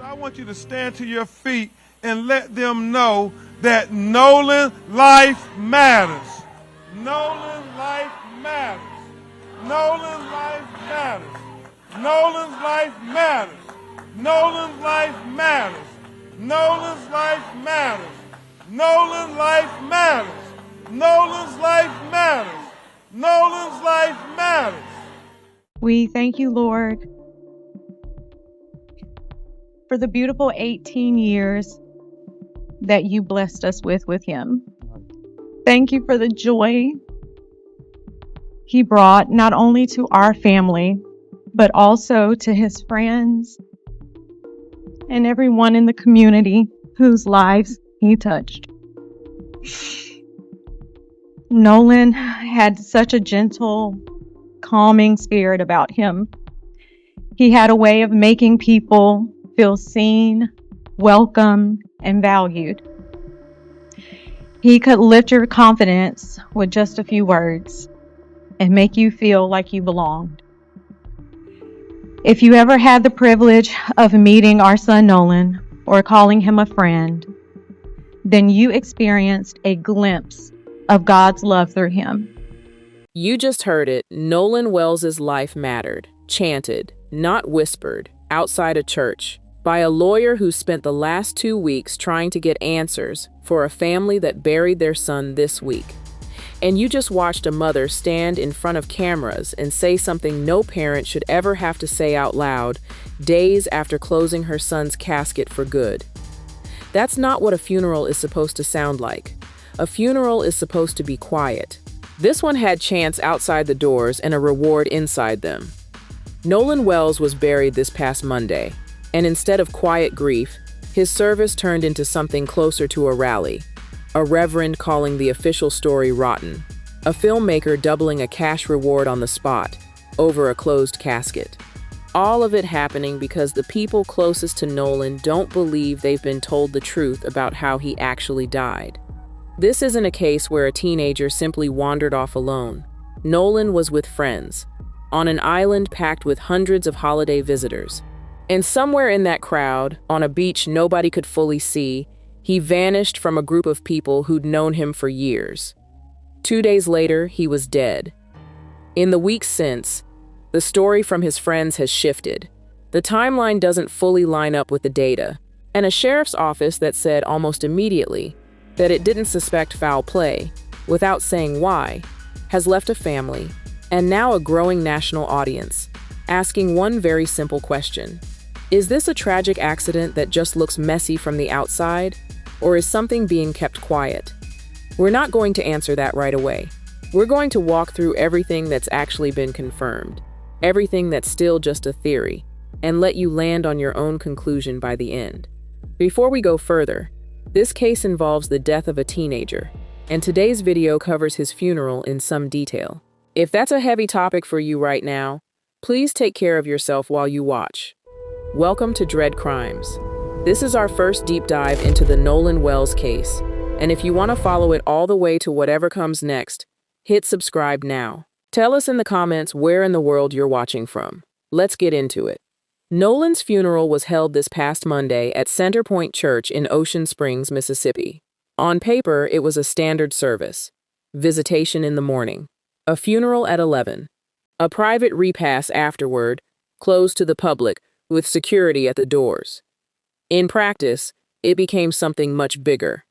I want you to stand to your feet and let them know that Nolan Life Matters. Nolan Life Matters. Nolan Life Matters. Nolan's Life Matters. Nolan's Life Matters. Nolan's Life Matters. Nolan's Life Matters. Nolan's Life Matters. Nolan's Life Matters. We thank you, Lord, for the beautiful 18 years that you blessed us with him. Thank you for the joy he brought not only to our family, but also to his friends and everyone in the community whose lives he touched. Nolan had such a gentle, calming spirit about him. He had a way of making people feel seen, welcome, and valued. He could lift your confidence with just a few words and make you feel like you belonged. If you ever had the privilege of meeting our son Nolan or calling him a friend, then you experienced a glimpse of God's love through him. You just heard it. Nolan Wells' life mattered, chanted, not whispered, outside a church, by a lawyer who spent the last 2 weeks trying to get answers for a family that buried their son this week. And you just watched a mother stand in front of cameras and say something no parent should ever have to say out loud, days after closing her son's casket for good. That's not what a funeral is supposed to sound like. A funeral is supposed to be quiet. This one had chants outside the doors and a reward inside them. Nolan Wells was buried this past Monday, and instead of quiet grief, his service turned into something closer to a rally. A reverend calling the official story rotten. A filmmaker doubling a cash reward on the spot, over a closed casket. All of it happening because the people closest to Nolan don't believe they've been told the truth about how he actually died. This isn't a case where a teenager simply wandered off alone. Nolan was with friends, on an island packed with hundreds of holiday visitors. And somewhere in that crowd, on a beach nobody could fully see, he vanished from a group of people who'd known him for years. 2 days later, he was dead. In the weeks since, the story from his friends has shifted. The timeline doesn't fully line up with the data, and a sheriff's office that said almost immediately that it didn't suspect foul play, without saying why, has left a family, and now a growing national audience, asking one very simple question. Is this a tragic accident that just looks messy from the outside, or is something being kept quiet? We're not going to answer that right away. We're going to walk through everything that's actually been confirmed, everything that's still just a theory, and let you land on your own conclusion by the end. Before we go further, this case involves the death of a teenager, and today's video covers his funeral in some detail. If that's a heavy topic for you right now, please take care of yourself while you watch. Welcome to Dread Crimes. This is our first deep dive into the Nolan Wells case, and if you want to follow it all the way to whatever comes next, hit subscribe now. Tell us in the comments where in the world you're watching from. Let's get into it. Nolan's funeral was held this past Monday at Centerpoint Church in Ocean Springs, Mississippi. On paper, it was a standard service. Visitation in the morning. A funeral at 11. A private repast afterward, closed to the public, with security at the doors. In practice, it became something much bigger.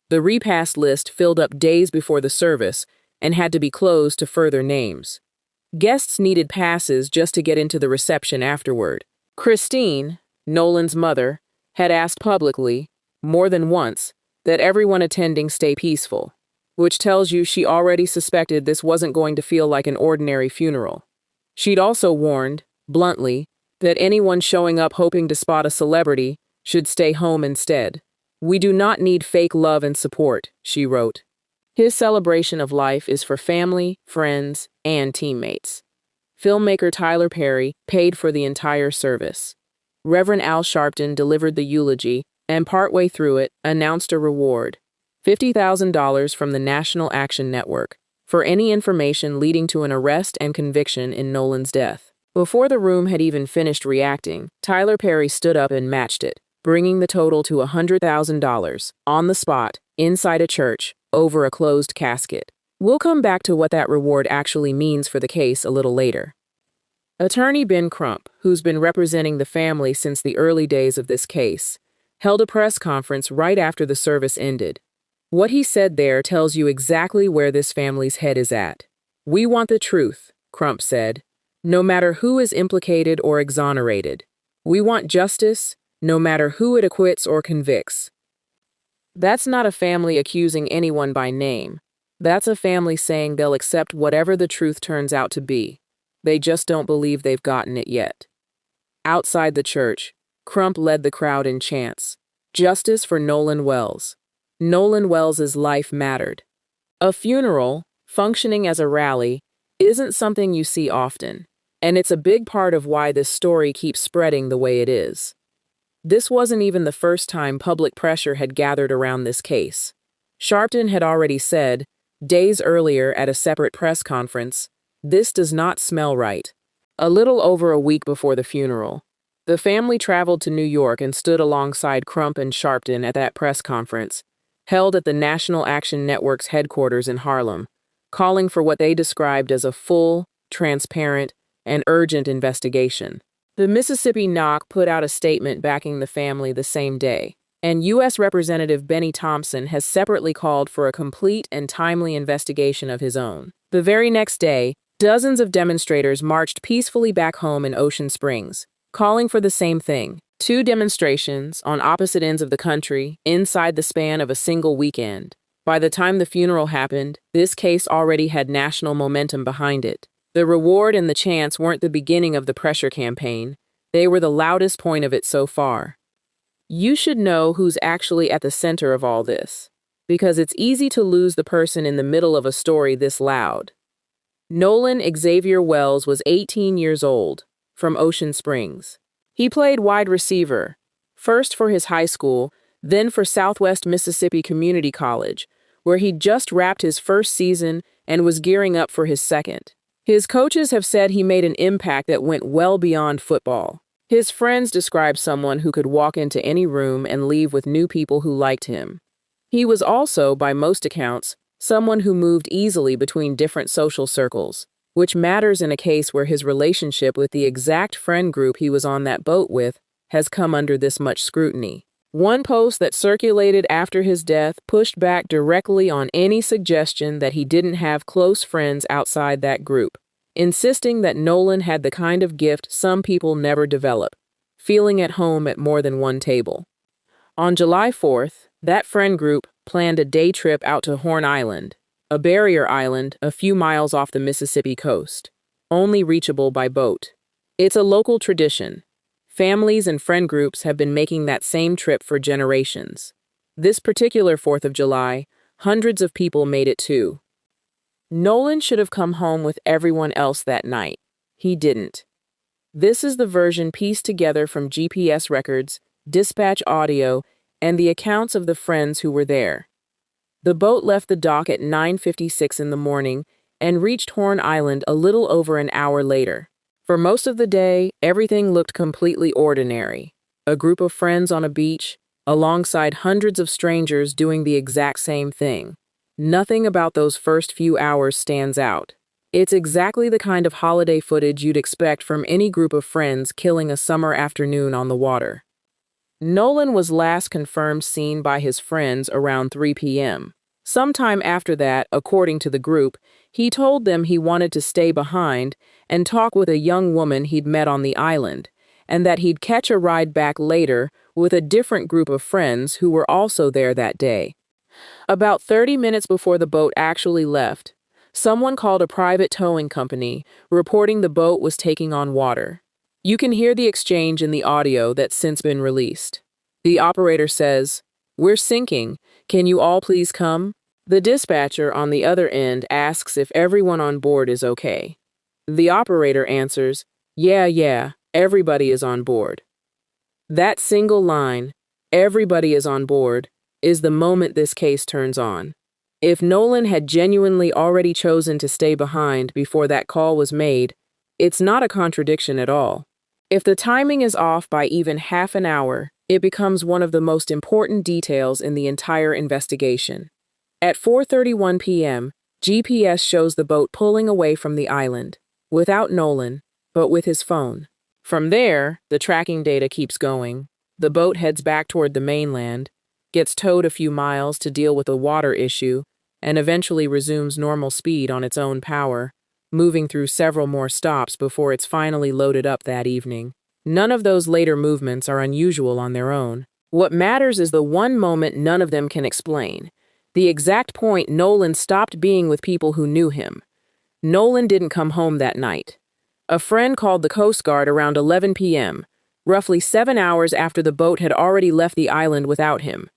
The repast list filled up days before the service and had to be closed to further names. Guests needed passes just to get into the reception afterward. Christine, Nolan's mother, had asked publicly, more than once, that everyone attending stay peaceful, which tells you she already suspected this wasn't going to feel like an ordinary funeral. She'd also warned, bluntly, that anyone showing up hoping to spot a celebrity should stay home instead. We do not need fake love and support, she wrote. His celebration of life is for family, friends, and teammates. Filmmaker Tyler Perry paid for the entire service. Reverend Al Sharpton delivered the eulogy and partway through it announced a reward, $50,000 from the National Action Network, for any information leading to an arrest and conviction in Nolan's death. Before the room had even finished reacting, Tyler Perry stood up and matched it, bringing the total to $100,000, on the spot, inside a church, over a closed casket. We'll come back to what that reward actually means for the case a little later. Attorney Ben Crump, who's been representing the family since the early days of this case, held a press conference right after the service ended. What he said there tells you exactly where this family's head is at. "We want the truth," Crump said, "no matter who is implicated or exonerated. We want justice, no matter who it acquits or convicts." That's not a family accusing anyone by name. That's a family saying they'll accept whatever the truth turns out to be. They just don't believe they've gotten it yet. Outside the church, Crump led the crowd in chants. Justice for Nolan Wells. Nolan Wells' life mattered. A funeral, functioning as a rally, isn't something you see often, and it's a big part of why this story keeps spreading the way it is. This wasn't even the first time public pressure had gathered around this case. Sharpton had already said, days earlier at a separate press conference, "This does not smell right." A little over a week before the funeral, the family traveled to New York and stood alongside Crump and Sharpton at that press conference, held at the National Action Network's headquarters in Harlem, calling for what they described as a full, transparent, and urgent investigation. The Mississippi NOC put out a statement backing the family the same day, and U.S. Representative Benny Thompson has separately called for a complete and timely investigation of his own. The very next day, dozens of demonstrators marched peacefully back home in Ocean Springs, calling for the same thing. 2 demonstrations on opposite ends of the country inside the span of a single weekend. By the time the funeral happened, this case already had national momentum behind it. The reward and the chants weren't the beginning of the pressure campaign. They were the loudest point of it so far. You should know who's actually at the center of all this, because it's easy to lose the person in the middle of a story this loud. Nolan Xavier Wells was 18 years old, from Ocean Springs. He played wide receiver, first for his high school, then for Southwest Mississippi Community College, where he'd just wrapped his first season and was gearing up for his second. His coaches have said he made an impact that went well beyond football. His friends described someone who could walk into any room and leave with new people who liked him. He was also, by most accounts, someone who moved easily between different social circles, which matters in a case where his relationship with the exact friend group he was on that boat with has come under this much scrutiny. One post that circulated after his death pushed back directly on any suggestion that he didn't have close friends outside that group, insisting that Nolan had the kind of gift some people never develop, feeling at home at more than one table. On July 4th, that friend group planned a day trip out to Horn Island, a barrier island a few miles off the Mississippi coast, only reachable by boat. It's a local tradition. Families and friend groups have been making that same trip for generations. This particular 4th of July, hundreds of people made it too. Nolan should have come home with everyone else that night. He didn't. This is the version pieced together from GPS records, dispatch audio, and the accounts of the friends who were there. The boat left the dock at 9:56 in the morning and reached Horn Island a little over an hour later. For most of the day, everything looked completely ordinary. A group of friends on a beach, alongside hundreds of strangers doing the exact same thing. Nothing about those first few hours stands out. It's exactly the kind of holiday footage you'd expect from any group of friends killing a summer afternoon on the water. Nolan was last confirmed seen by his friends around 3 p.m. Sometime after that, according to the group, he told them he wanted to stay behind and talk with a young woman he'd met on the island, and that he'd catch a ride back later with a different group of friends who were also there that day. About 30 minutes before the boat actually left, someone called a private towing company, reporting the boat was taking on water. You can hear the exchange in the audio that's since been released. The operator says, "We're sinking. Can you all please come?" The dispatcher on the other end asks if everyone on board is okay. The operator answers, Yeah, everybody is on board." That single line, "everybody is on board," is the moment this case turns on. If Nolan had genuinely already chosen to stay behind before that call was made, It's not a contradiction at all. If the timing is off by even half an hour, it becomes one of the most important details in the entire investigation. At 4:31 p.m., GPS shows the boat pulling away from the island, without Nolan, but with his phone. From there, the tracking data keeps going. The boat heads back toward the mainland, gets towed a few miles to deal with a water issue, and eventually resumes normal speed on its own power, moving through several more stops before it's finally loaded up that evening. None of those later movements are unusual on their own. What matters is the one moment none of them can explain. The exact point Nolan stopped being with people who knew him. Nolan didn't come home that night. A friend called the Coast Guard around 11 p.m., roughly 7 hours after the boat had already left the island without him.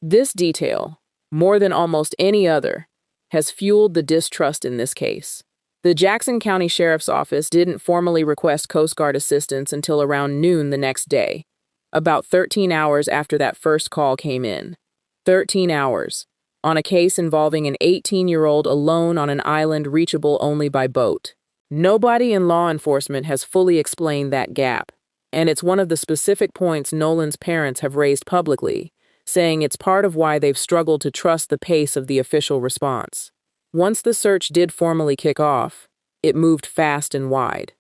This detail, more than almost any other, has fueled the distrust in this case. The Jackson County Sheriff's Office didn't formally request Coast Guard assistance until around noon the next day, about 13 hours after that first call came in. 13 hours, on a case involving an 18-year-old alone on an island reachable only by boat. Nobody in law enforcement has fully explained that gap, and it's one of the specific points Nolan's parents have raised publicly, saying it's part of why they've struggled to trust the pace of the official response. Once the search did formally kick off, it moved fast and wide.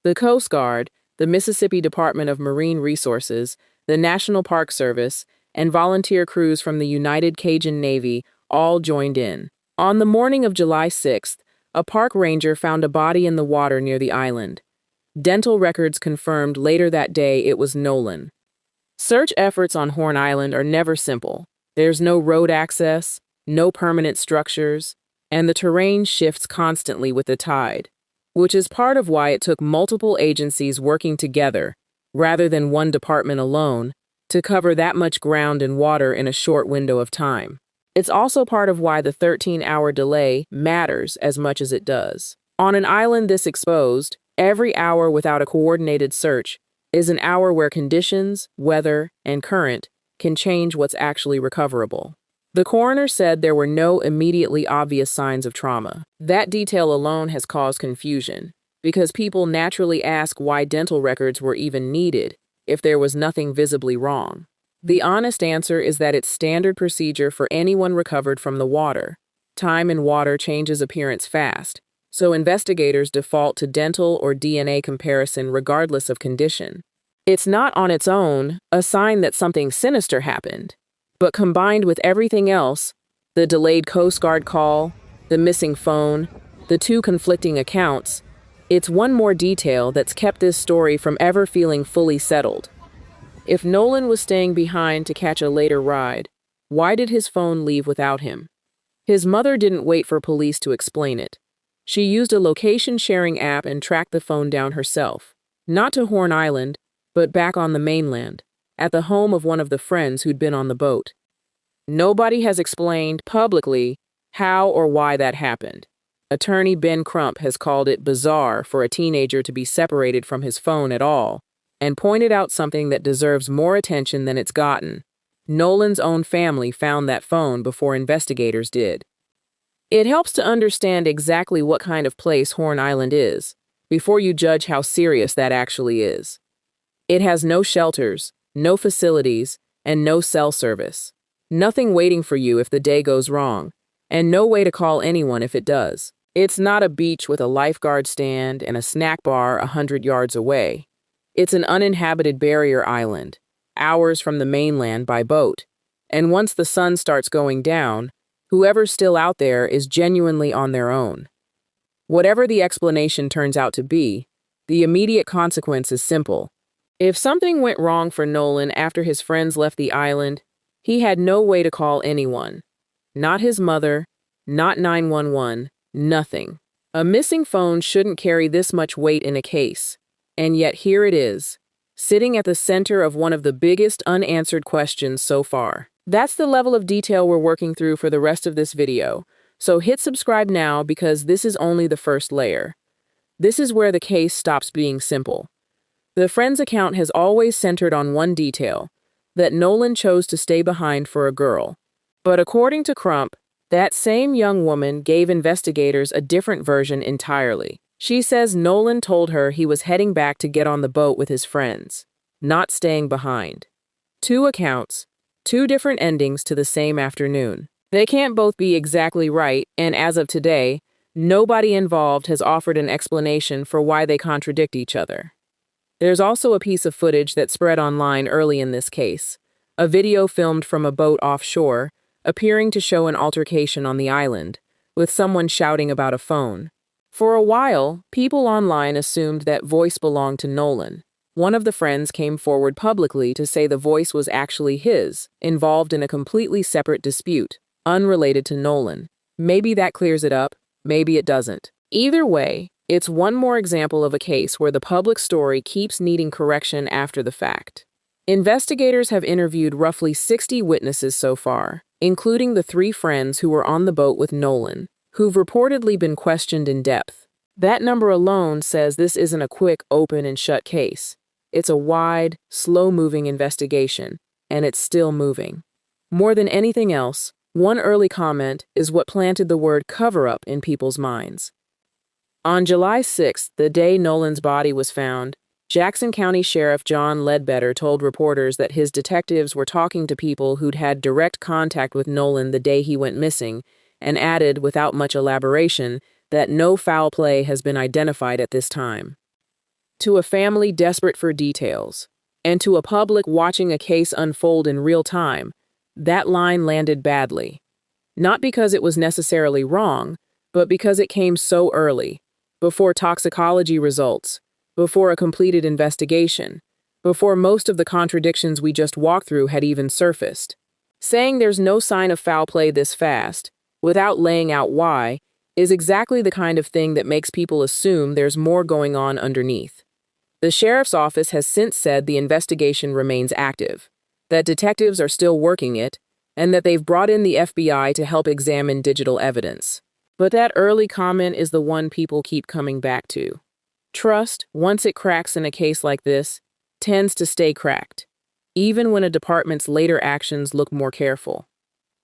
The Coast Guard, the Mississippi Department of Marine Resources, the National Park Service, and volunteer crews from the United Cajun Navy all joined in. On the morning of July 6th, a park ranger found a body in the water near the island. Dental records confirmed later that day it was Nolan. Search efforts on Horn Island are never simple. There's no road access, no permanent structures, and the terrain shifts constantly with the tide, which is part of why it took multiple agencies working together, rather than one department alone, to cover that much ground and water in a short window of time. It's also part of why the 13-hour delay matters as much as it does. On an island this exposed, every hour without a coordinated search is an hour where conditions, weather, and current can change what's actually recoverable. The coroner said there were no immediately obvious signs of trauma. That detail alone has caused confusion, because people naturally ask why dental records were even needed if there was nothing visibly wrong. The honest answer is that it's standard procedure for anyone recovered from the water. Time in water changes appearance fast, so investigators default to dental or DNA comparison regardless of condition. It's not on its own a sign that something sinister happened, but combined with everything else, the delayed Coast Guard call, the missing phone, the two conflicting accounts, it's one more detail that's kept this story from ever feeling fully settled. If Nolan was staying behind to catch a later ride, why did his phone leave without him? His mother didn't wait for police to explain it. She used a location-sharing app and tracked the phone down herself, not to Horn Island, but back on the mainland, at the home of one of the friends who'd been on the boat. Nobody has explained publicly how or why that happened. Attorney Ben Crump has called it bizarre for a teenager to be separated from his phone at all, and pointed out something that deserves more attention than it's gotten. Nolan's own family found that phone before investigators did. It helps to understand exactly what kind of place Horn Island is, before you judge how serious that actually is. It has no shelters, no facilities, and no cell service. Nothing waiting for you if the day goes wrong, and no way to call anyone if it does. It's not a beach with a lifeguard stand and a snack bar 100 yards away. It's an uninhabited barrier island, hours from the mainland by boat. And once the sun starts going down, whoever's still out there is genuinely on their own. Whatever the explanation turns out to be, the immediate consequence is simple. If something went wrong for Nolan after his friends left the island, he had no way to call anyone. Not his mother, not 911, nothing. A missing phone shouldn't carry this much weight in a case. And yet here it is, sitting at the center of one of the biggest unanswered questions so far. That's the level of detail we're working through for the rest of this video, so hit subscribe now because this is only the first layer. This is where the case stops being simple. The friend's account has always centered on one detail, that Nolan chose to stay behind for a girl. But according to Crump, that same young woman gave investigators a different version entirely. She says Nolan told her he was heading back to get on the boat with his friends, not staying behind. Two accounts, two different endings to the same afternoon. They can't both be exactly right, and as of today, nobody involved has offered an explanation for why they contradict each other. There's also a piece of footage that spread online early in this case, a video filmed from a boat offshore, appearing to show an altercation on the island, with someone shouting about a phone. For a while, people online assumed that voice belonged to Nolan. One of the friends came forward publicly to say the voice was actually his, involved in a completely separate dispute, unrelated to Nolan. Maybe that clears it up, maybe it doesn't. Either way, it's one more example of a case where the public story keeps needing correction after the fact. Investigators have interviewed roughly 60 witnesses so far, including the 3 friends who were on the boat with Nolan, who've reportedly been questioned in depth. That number alone says this isn't a quick open and shut case. It's a wide, slow-moving investigation, and it's still moving. More than anything else, one early comment is what planted the word cover-up in people's minds. On July 6th, the day Nolan's body was found, Jackson County Sheriff John Ledbetter told reporters that his detectives were talking to people who'd had direct contact with Nolan the day he went missing, and added, without much elaboration, that no foul play has been identified at this time. To a family desperate for details, and to a public watching a case unfold in real time, that line landed badly. Not because it was necessarily wrong, but because it came so early, before toxicology results, before a completed investigation, before most of the contradictions we just walked through had even surfaced. Saying there's no sign of foul play this fast, without laying out why, is exactly the kind of thing that makes people assume there's more going on underneath. The sheriff's office has since said the investigation remains active, that detectives are still working it, and that they've brought in the FBI to help examine digital evidence. But that early comment is the one people keep coming back to. Trust, once it cracks in a case like this, tends to stay cracked, even when a department's later actions look more careful.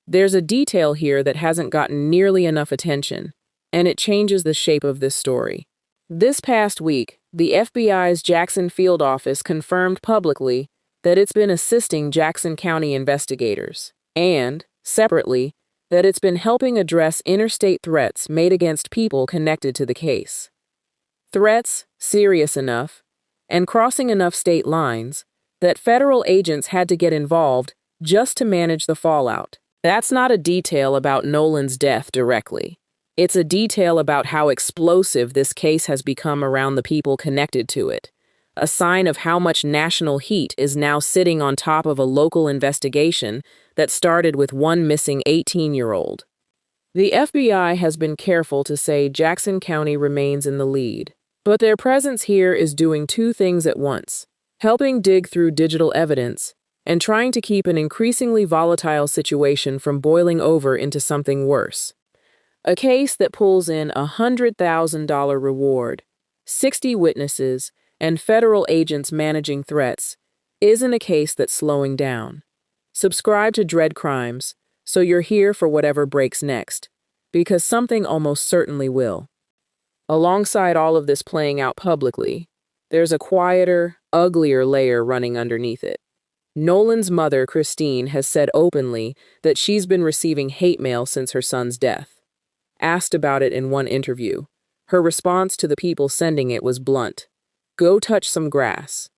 There's a detail here that hasn't gotten nearly enough attention, and it changes the shape of this story. This past week, the FBI's Jackson Field Office confirmed publicly that it's been assisting Jackson County investigators, and, separately, that it's been helping address interstate threats made against people connected to the case. Threats serious enough, and crossing enough state lines, that federal agents had to get involved just to manage the fallout. That's not a detail about Nolan's death directly. It's a detail about how explosive this case has become around the people connected to it. A sign of how much national heat is now sitting on top of a local investigation that started with one missing 18-year-old. The FBI has been careful to say Jackson County remains in the lead, but their presence here is doing 2 things at once: helping dig through digital evidence and trying to keep an increasingly volatile situation from boiling over into something worse. A case that pulls in a $100,000 reward, 60 witnesses, and federal agents managing threats isn't a case that's slowing down. Subscribe to Dread Crimes so you're here for whatever breaks next, because something almost certainly will. Alongside all of this playing out publicly, there's a quieter, uglier layer running underneath it. Nolan's mother, Christine, has said openly that she's been receiving hate mail since her son's death. Asked about it in one interview, her response to the people sending it was blunt: "Go touch some grass."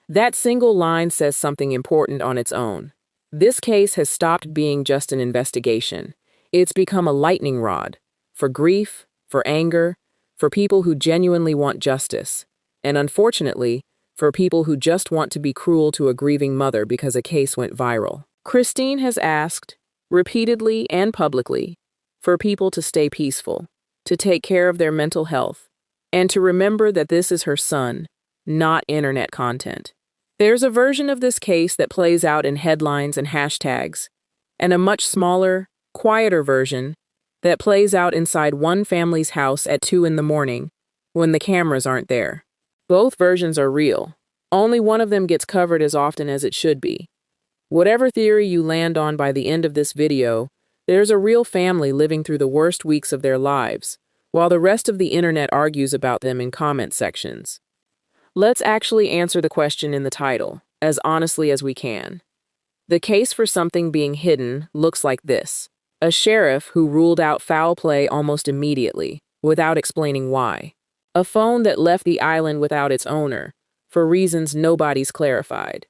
That single line says something important on its own. This case has stopped being just an investigation. It's become a lightning rod for grief, for anger, for people who genuinely want justice, and unfortunately, for people who just want to be cruel to a grieving mother because a case went viral. Christine has asked, repeatedly and publicly, for people to stay peaceful, to take care of their mental health, and to remember that this is her son, not internet content. There's a version of this case that plays out in headlines and hashtags, and a much smaller, quieter version that plays out inside one family's house at 2 a.m. when the cameras aren't there. Both versions are real. Only one of them gets covered as often as it should be. Whatever theory you land on by the end of this video, there's a real family living through the worst weeks of their lives, while the rest of the internet argues about them in comment sections. Let's actually answer the question in the title, as honestly as we can. The case for something being hidden looks like this: a sheriff who ruled out foul play almost immediately, without explaining why. A phone that left the island without its owner, for reasons nobody's clarified.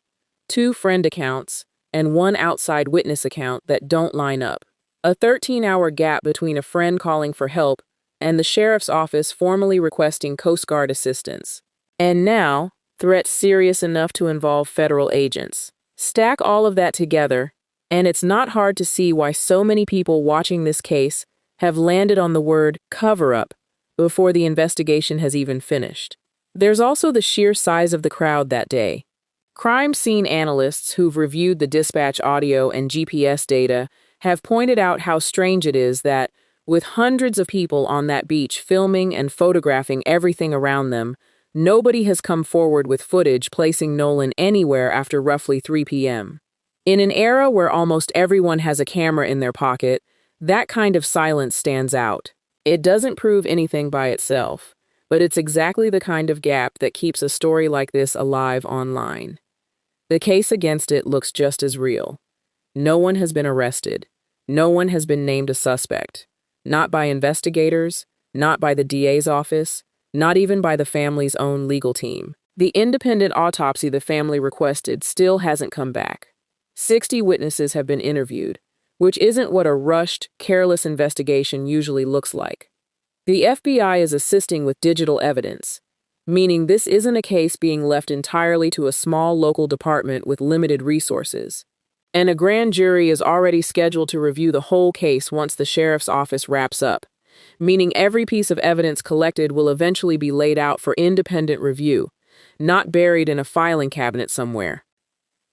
2 friend accounts, and 1 outside witness account that don't line up. A 13-hour gap between a friend calling for help and the sheriff's office formally requesting Coast Guard assistance. And now, threats serious enough to involve federal agents. Stack all of that together, and it's not hard to see why so many people watching this case have landed on the word cover-up before the investigation has even finished. There's also the sheer size of the crowd that day. Crime scene analysts who've reviewed the dispatch audio and GPS data have pointed out how strange it is that, with hundreds of people on that beach filming and photographing everything around them, nobody has come forward with footage placing Nolan anywhere after roughly 3 p.m. In an era where almost everyone has a camera in their pocket, that kind of silence stands out. It doesn't prove anything by itself, but it's exactly the kind of gap that keeps a story like this alive online. The case against it looks just as real. No one has been arrested. No one has been named a suspect. Not by investigators, not by the DA's office, not even by the family's own legal team. The independent autopsy the family requested still hasn't come back. 60 witnesses have been interviewed, which isn't what a rushed, careless investigation usually looks like. The FBI is assisting with digital evidence, meaning this isn't a case being left entirely to a small local department with limited resources. And a grand jury is already scheduled to review the whole case once the sheriff's office wraps up, meaning every piece of evidence collected will eventually be laid out for independent review, not buried in a filing cabinet somewhere.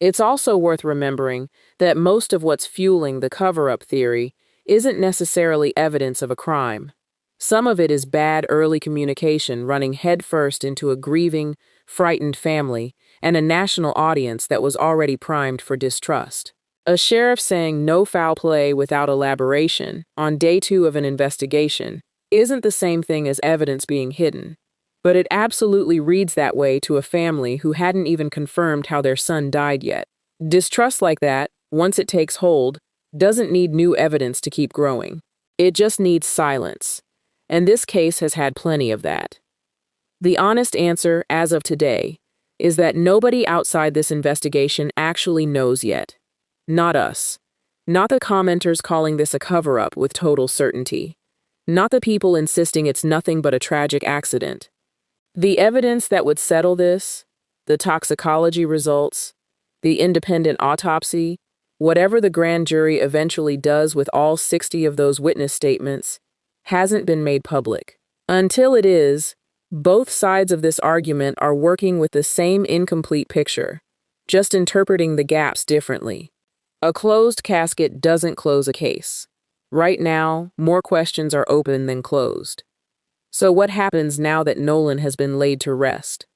It's also worth remembering that most of what's fueling the cover-up theory isn't necessarily evidence of a crime. Some of it is bad early communication running headfirst into a grieving, frightened family and a national audience that was already primed for distrust. A sheriff saying no foul play without elaboration on day 2 of an investigation isn't the same thing as evidence being hidden, but it absolutely reads that way to a family who hadn't even confirmed how their son died yet. Distrust like that, once it takes hold, doesn't need new evidence to keep growing. It just needs silence. And this case has had plenty of that. The honest answer, as of today, is that nobody outside this investigation actually knows yet. Not us. Not the commenters calling this a cover-up with total certainty. Not the people insisting it's nothing but a tragic accident. The evidence that would settle this, the toxicology results, the independent autopsy, whatever the grand jury eventually does with all 60 of those witness statements, hasn't been made public. Until it is, both sides of this argument are working with the same incomplete picture, just interpreting the gaps differently. A closed casket doesn't close a case. Right now, more questions are open than closed. So what happens now that Nolan has been laid to rest?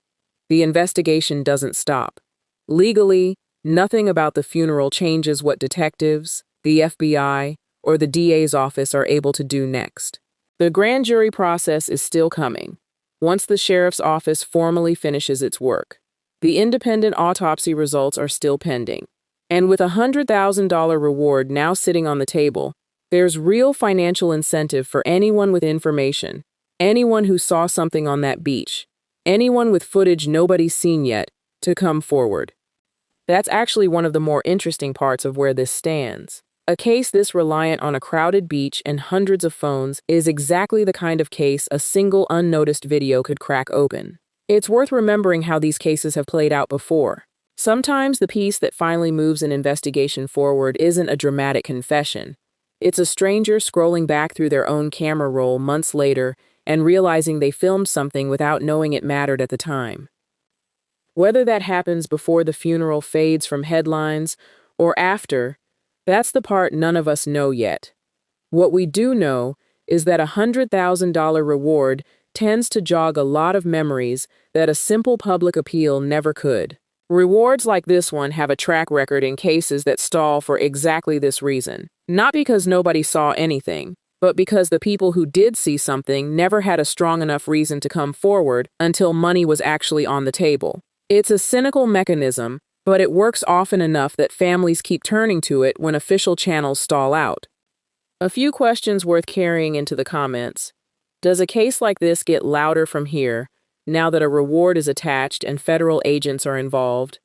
The investigation doesn't stop. Legally, nothing about the funeral changes what detectives, the FBI, or the DA's office are able to do next. The grand jury process is still coming, once the sheriff's office formally finishes its work. The independent autopsy results are still pending. And with a $100,000 reward now sitting on the table, there's real financial incentive for anyone with information, anyone who saw something on that beach, anyone with footage nobody's seen yet, to come forward. That's actually one of the more interesting parts of where this stands. A case this reliant on a crowded beach and hundreds of phones is exactly the kind of case a single unnoticed video could crack open. It's worth remembering how these cases have played out before. Sometimes the piece that finally moves an investigation forward isn't a dramatic confession. It's a stranger scrolling back through their own camera roll months later and realizing they filmed something without knowing it mattered at the time. Whether that happens before the funeral fades from headlines or after, that's the part none of us know yet. What we do know is that a $100,000 reward tends to jog a lot of memories that a simple public appeal never could. Rewards like this one have a track record in cases that stall for exactly this reason. Not because nobody saw anything, but because the people who did see something never had a strong enough reason to come forward until money was actually on the table. It's a cynical mechanism, but it works often enough that families keep turning to it when official channels stall out. A few questions worth carrying into the comments. Does a case like this get louder from here, now that a reward is attached and federal agents are involved?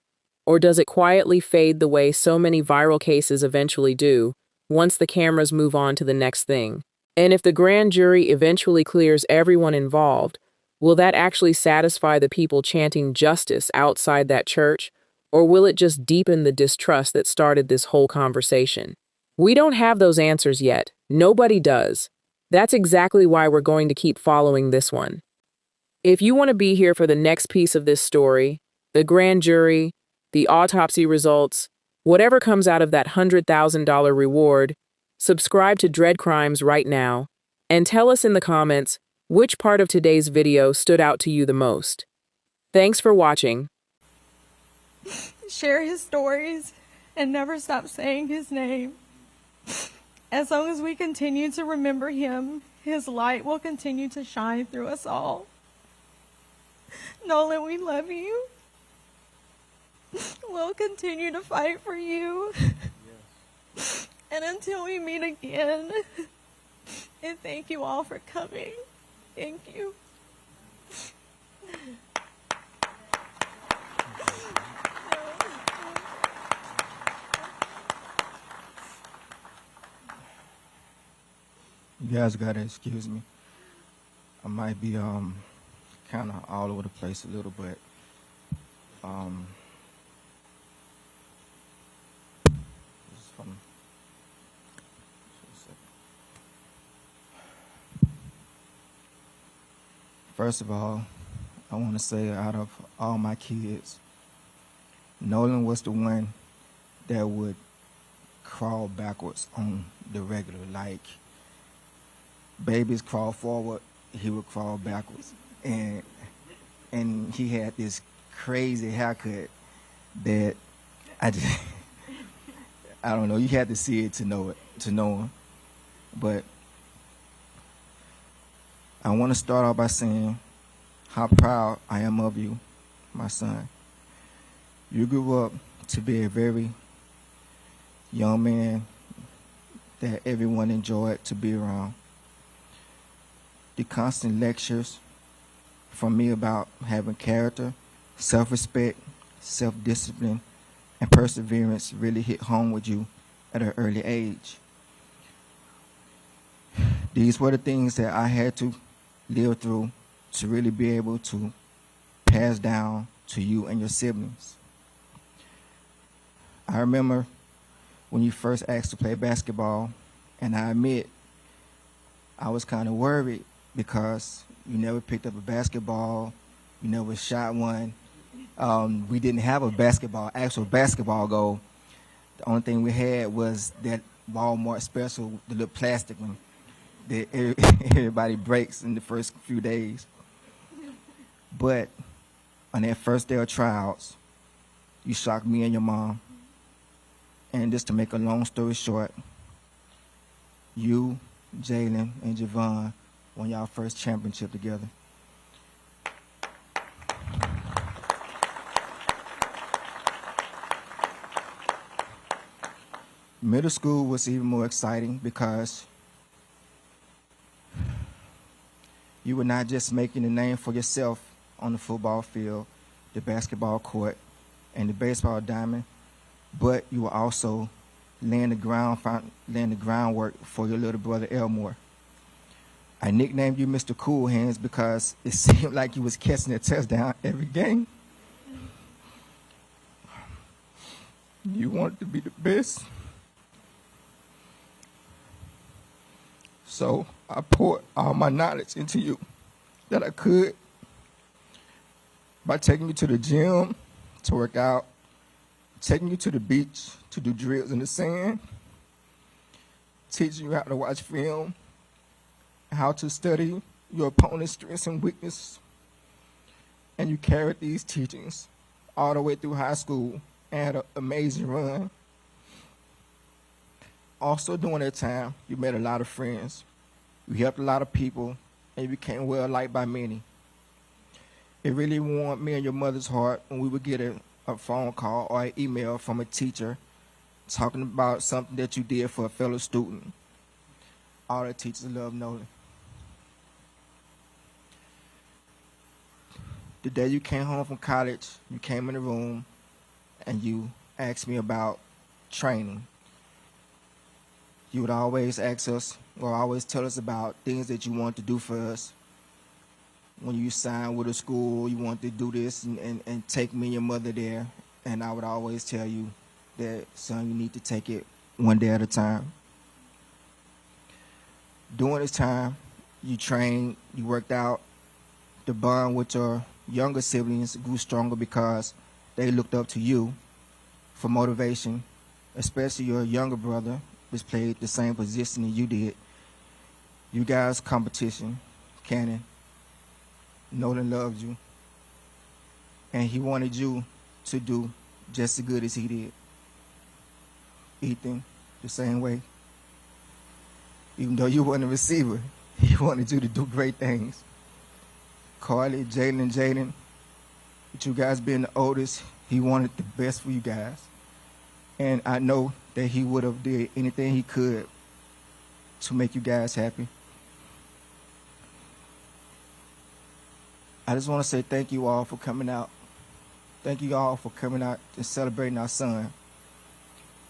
Or does it quietly fade the way so many viral cases eventually do, once the cameras move on to the next thing? And if the grand jury eventually clears everyone involved, will that actually satisfy the people chanting justice outside that church, or will it just deepen the distrust that started this whole conversation? We don't have those answers yet. Nobody does. That's exactly why we're going to keep following this one. If you want to be here for the next piece of this story, the grand jury, the autopsy results, whatever comes out of that $100,000 reward, subscribe to Dread Crimes right now, and tell us in the comments which part of today's video stood out to you the most. Thanks for watching. Share his stories and never stop saying his name. As long as we continue to remember him, his light will continue to shine through us all. Nolan, we love you. We'll continue to fight for you. Yes. And until we meet again, and thank you all for coming. Thank you. You guys gotta excuse me. I might be kind of all over the place a little bit. This is from. First of all, I want to say out of all my kids, Nolan was the one that would crawl backwards on the regular. Like, babies crawl forward, he would crawl backwards. And he had this crazy haircut that I don't know, you had to see it to know him. But I want to start off by saying how proud I am of you, my son. You grew up to be a very young man that everyone enjoyed to be around. The constant lectures from me about having character, self-respect, self-discipline, and perseverance really hit home with you at an early age. These were the things that I had to live through to really be able to pass down to you and your siblings. I remember when you first asked to play basketball, and I admit I was kind of worried because you never picked up a basketball, you never shot one. We didn't have a actual basketball goal. The only thing we had was that Walmart special, the little plastic one that everybody breaks in the first few days. But on that first day of tryouts, you shocked me and your mom. And just to make a long story short, you, Jalen, and Javon won y'all first championship together. Middle school was even more exciting because you were not just making a name for yourself on the football field, the basketball court, and the baseball diamond, but you were also laying the groundwork for your little brother Elmore. I nicknamed you Mr. Cool Hands because it seemed like you was catching a touchdown every game. You wanted to be the best. So I poured all my knowledge into you that I could by taking you to the gym to work out, taking you to the beach to do drills in the sand, teaching you how to watch film, how to study your opponent's strengths and weaknesses. And you carried these teachings all the way through high school and had an amazing run. Also during that time, you made a lot of friends. We helped a lot of people, and you became well liked by many. It really warmed me and your mother's heart when we would get a phone call or an email from a teacher talking about something that you did for a fellow student. All the teachers love Nolan. The day you came home from college, you came in the room and you asked me about training. You would always ask us, or always tell us about things that you want to do for us. When you signed with a school, you want to do this and take me and your mother there. And I would always tell you that, son, you need to take it one day at a time. During this time, you trained, you worked out. The bond with your younger siblings grew stronger because they looked up to you for motivation, especially your younger brother, which played the same position that you did. You guys' competition, Cannon, Nolan loved you, and he wanted you to do just as good as he did. Ethan, the same way. Even though you weren't a receiver, he wanted you to do great things. Carly, Jaden, with you guys being the oldest, he wanted the best for you guys. And I know that he would have did anything he could to make you guys happy. I just want to say thank you all for coming out. Thank you all for coming out and celebrating our son.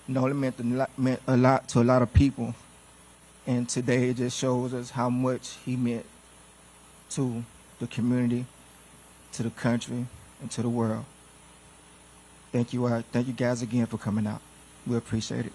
Nolan meant a lot to a lot of people. And today it just shows us how much he meant to the community, to the country, and to the world. Thank you guys again for coming out. We appreciate it.